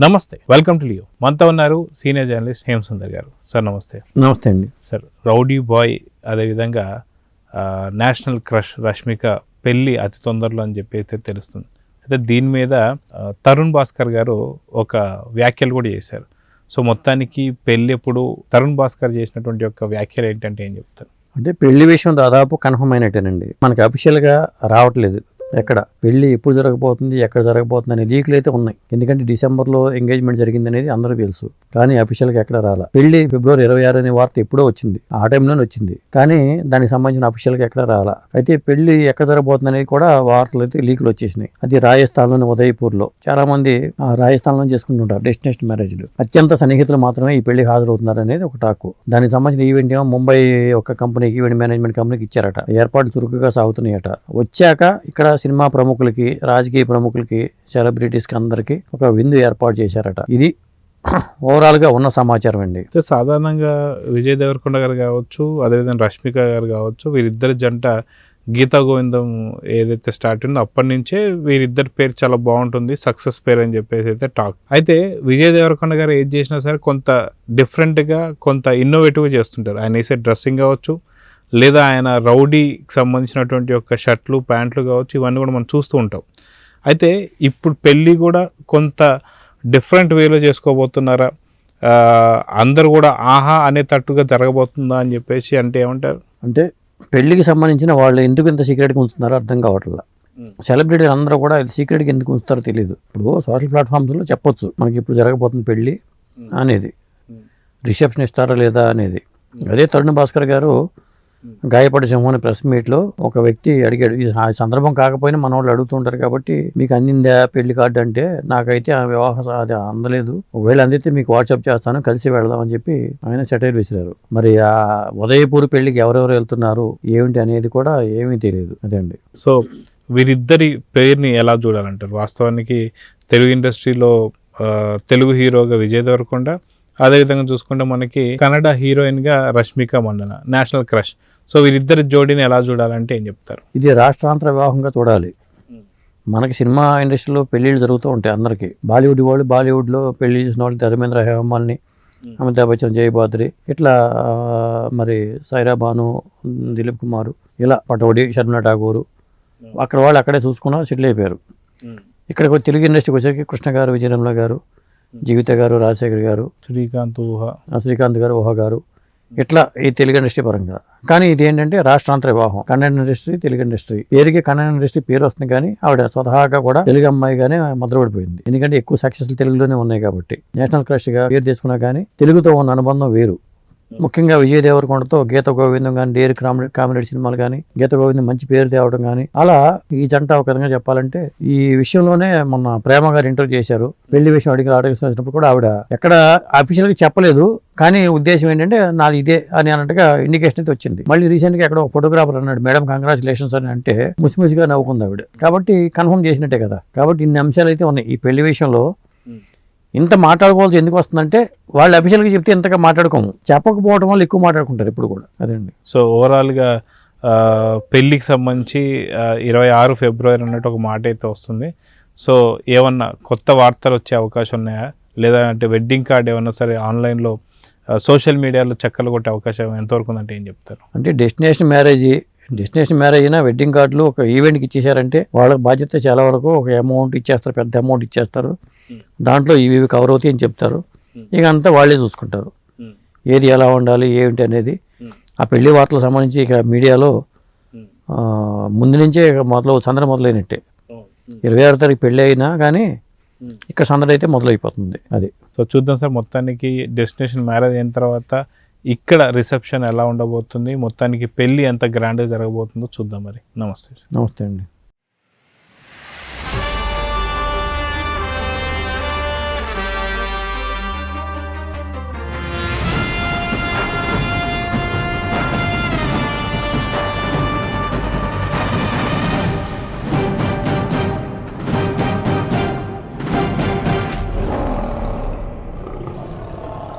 నమస్తే, welcome to Leo. మనతో ఉన్నారు సీనియర్ జర్నలిస్ట్ హేమసుందర్ గారు. సార్ నమస్తే. నమస్తే అండి. సార్, రౌడీ బాయ్ అదేవిధంగా నేషనల్ క్రష్ రష్మిక పెళ్ళి అతి తొందరలో అని చెప్పి అయితే తెలుస్తుంది. అయితే దీని మీద తరుణ్ భాస్కర్ గారు ఒక వ్యాఖ్యలు కూడా చేశారు. సో మొత్తానికి పెళ్ళి ఎప్పుడు తరుణ్ భాస్కర్ చేసినటువంటి యొక్క వ్యాఖ్యలు ఏంటంటే ఏం చెప్తారు? అంటే పెళ్లి విషయం దాదాపు కన్ఫర్మ్ అయినట్టేనండి. మనకి అఫీషియల్గా రావట్లేదు. ఎక్కడ పెళ్లి ఎప్పుడు జరగబోతుంది, ఎక్కడ జరగబోతుంది అనే లీక్లు అయితే ఉన్నాయి. ఎందుకంటే డిసెంబర్లో ఎంగేజ్మెంట్ జరిగింది అనేది అందరూ తెలుసు, కానీ అఫీషియల్గా ఎక్కడ రాలా. పెళ్లి ఫిబ్రవరి 26 అనే వార్త ఎప్పుడో వచ్చింది, ఆ టైంలోనే వచ్చింది, కానీ దానికి సంబంధించిన అఫీషియల్గా ఎక్కడ రాలా. అయితే పెళ్లి ఎక్కడ జరగబోతుంది అనేది కూడా వార్తలు అయితే లీకులు వచ్చేసినాయి. అది రాజస్థాన్లోని ఉదయపూర్లో. చాలా మంది రాజస్థాన్లో చేసుకుంటుంటారు డెస్టినేషన్ మ్యారేజ్లు. అత్యంత సన్నిహితులు మాత్రమే ఈ పెళ్లికి హాజరవుతున్నారు అనేది ఒక టాక్. దానికి సంబంధించిన ఈవెంట్ ఏమో ముంబై ఒక కంపెనీకి, ఈవెంట్ మేనేజ్మెంట్ కంపెనీకి ఇచ్చారట. ఏర్పాట్లు చురుకుగా సాగుతున్నాయట. వచ్చాక ఇక్కడ సినిమా ప్రముఖులకి, రాజకీయ ప్రముఖులకి, సెలబ్రిటీస్కి అందరికీ ఒక విందు ఏర్పాటు చేశారట. ఇది ఓవరాల్గా ఉన్న సమాచారం అండి. సాధారణంగా విజయ్ దేవరకొండ గారు కావచ్చు, అదేవిధంగా రష్మిక గారు కావచ్చు, వీరిద్దరి జంట గీతా గోవిందం ఏదైతే స్టార్ట్ అయిందో అప్పటి నుంచే వీరిద్దరి పేరు చాలా బాగుంటుంది, సక్సెస్ పేరు అని చెప్పేసి అయితే టాక్. అయితే విజయ్ దేవరకొండ గారు ఏది చేసినా సరే కొంత డిఫరెంట్గా, కొంత ఇన్నోవేటివ్గా చేస్తుంటారు. ఆయన వేసే డ్రెస్సింగ్ కావచ్చు, లేదా ఆయన రౌడీకి సంబంధించినటువంటి యొక్క షర్ట్లు, ప్యాంట్లు కావచ్చు, ఇవన్నీ కూడా మనం చూస్తూ ఉంటాం. అయితే ఇప్పుడు పెళ్ళి కూడా కొంత డిఫరెంట్ వేలో చేసుకోబోతున్నారా, అందరు కూడా ఆహా అనే తట్టుగా జరగబోతుందా అని చెప్పేసి అంటే ఏమంటారు? అంటే పెళ్లికి సంబంధించిన వాళ్ళు ఎందుకు ఇంత సీక్రెట్గా ఉంచుతున్నారో అర్థం కావట్లేదు. సెలబ్రిటీలు అందరూ కూడా సీక్రెట్గా ఎందుకు ఉంచుతారో తెలియదు. ఇప్పుడు సోషల్ ప్లాట్ఫామ్స్లో చెప్పొచ్చు మనకి ఇప్పుడు జరగబోతుంది పెళ్ళి అనేది, రిసెప్షన్ ఇస్తారా లేదా అనేది. అదే తరుణ్ భాస్కర్ గారు గాయపడి సింహం ప్రెస్ మీట్లో ఒక వ్యక్తి అడిగాడు, ఈ సందర్భం కాకపోయినా మన వాళ్ళు అడుగుతుంటారు కాబట్టి మీకు అందిందా పెళ్లి కార్డు అంటే, నాకైతే ఆ వివాహం అది అందలేదు, ఒకవేళ అందితే మీకు వాట్సాప్ చేస్తాను, కలిసి వెళదాం అని చెప్పి ఆయన సెటైర్ విసిరారు. మరి ఆ ఉదయపూర్ పెళ్లికి ఎవరెవరు వెళ్తున్నారు ఏమిటి అనేది కూడా ఏమీ తెలియదు. అదండి. సో వీరిద్దరి పేరుని ఎలా చూడాలంటారు? వాస్తవానికి తెలుగు ఇండస్ట్రీలో తెలుగు హీరోగా విజయ్ దేవరకొండ, అదేవిధంగా చూసుకుంటే మనకి కన్నడ హీరోయిన్గా రష్మిక మండన, నేషనల్ క్రష్. సో వీరిద్దరి జోడీని ఎలా చూడాలంటే ఏం చెప్తారు? ఇది రాష్ట్రాంతర వివాహంగా చూడాలి. మనకి సినిమా ఇండస్ట్రీలో పెళ్ళిళ్ళు జరుగుతూ ఉంటాయి అందరికీ. బాలీవుడ్ వాళ్ళు బాలీవుడ్లో పెళ్లి చేసిన వాళ్ళు ధర్మేంద్ర, హేమమాలిని, అమితాబ్ బచ్చన్, జయబాద్రి, ఇట్లా మరి సైరా బాను, దిలీప్ కుమార్, ఇలా పటోడి, షర్మిలా ఠాగూరు, అక్కడ వాళ్ళు అక్కడే చూసుకున్నా సెటిల్ అయిపోయారు. ఇక్కడికి తెలుగు ఇండస్ట్రీకి వచ్చేసరికి కృష్ణ గారు, విజయరమల గారు, జీవిత గారు, రాజశేఖర్ గారు, శ్రీకాంత్ గారు, ఊహ గారు, ఇట్లా ఈ తెలుగు ఇండస్ట్రీ పరంగా. కానీ ఇది ఏంటంటే రాష్ట్రాంతర వివాహం. కన్నడ ఇండస్ట్రీ, తెలుగు ఇండస్ట్రీ పేరుకి కన్నడ ఇండస్ట్రీ పేరు వస్తుంది, కానీ ఆవిడ స్వతహాగా కూడా తెలుగు అమ్మాయిగానే మొదలుపడిపోయింది. ఎందుకంటే ఎక్కువ సక్సెస్లు తెలుగులోనే ఉన్నాయి కాబట్టి. నేషనల్ క్రష్గా పేరు తీసుకున్నా కానీ తెలుగుతో ఉన్న అనుబంధం వేరు. ముఖ్యంగా విజయ్ దేవరకొండతో గీత గోవిందం కానీ, డేర్ కామెడీ సినిమాలు కానీ, గీత గోవిందం మంచి పేరు తేవడం కానీ, అలా ఈ జంట ఒక విధంగా చెప్పాలంటే ఈ విషయంలోనే మొన్న ప్రేమ గారు ఇంటర్వ్యూ చేశారు. పెళ్లి విషయం అడిగినప్పుడు కూడా ఆవిడ ఎక్కడ అఫీషియల్గా చెప్పలేదు, కానీ ఉద్దేశం ఏంటంటే నాది ఇదే అని అన్నట్టుగా ఇండికేషన్ అయితే వచ్చింది. మళ్ళీ రీసెంట్గా ఎక్కడ ఒక ఫోటోగ్రాఫర్ అన్నాడు, మేడం కంగ్రాచులేషన్స్ అని అంటే ముసిముసిగా నవ్వుకుంది ఆవిడ. కాబట్టి కన్ఫర్మ్ చేసినట్టే కదా. కాబట్టి ఇన్ని అంశాలు అయితే ఉన్నాయి ఈ పెళ్లి విషయంలో. ఇంత మాట్లాడుకోవాల్సి ఎందుకు వస్తుందంటే వాళ్ళు అఫీషియల్గా చెప్తే ఇంతగా మాట్లాడుకోము, చెప్పకపోవడం వల్ల ఎక్కువ మాట్లాడుకుంటారు ఇప్పుడు కూడా. అదండి. సో ఓవరాల్గా పెళ్ళికి సంబంధించి 26 ఫిబ్రవరి అన్నట్టు ఒక మాట అయితే వస్తుంది. సో ఏమన్నా కొత్త వార్తలు వచ్చే అవకాశం ఉన్నాయా, లేదా అంటే వెడ్డింగ్ కార్డ్ ఏమన్నా సరే ఆన్లైన్లో సోషల్ మీడియాలో చెక్కలు కొట్టే అవకాశం ఎంతవరకు ఉందంటే ఏం చెప్తారు? అంటే డెస్టినేషన్ మ్యారేజ్ అయినా వెడ్డింగ్ కార్డులు ఒక ఈవెంట్కి ఇచ్చేసారంటే వాళ్ళ బాధ్యత చాలా వరకు ఒక అమౌంట్ ఇచ్చేస్తారు, పెద్ద అమౌంట్ ఇచ్చేస్తారు, దాంట్లో ఇవి కవర్ అవుతాయి అని చెప్తారు. ఇక అంతా వాళ్ళే చూసుకుంటారు ఏది ఎలా ఉండాలి ఏంటి అనేది. ఆ పెళ్లి వార్తలకు సంబంధించి ఇక మీడియాలో ముందు నుంచే సందడి మొదలైనట్టే. 26 తారీఖు పెళ్ళి అయినా కానీ ఇక్కడ సందడి అయితే మొదలైపోతుంది. అది. సో చూద్దాం సార్, మొత్తానికి డెస్టినేషన్ మ్యారేజ్ అయిన తర్వాత ఇక్కడ రిసెప్షన్ ఎలా ఉండబోతుంది, మొత్తానికి పెళ్ళి ఎంత గ్రాండ్గా జరగబోతుందో చూద్దాం మరి. నమస్తే నమస్తే అండి.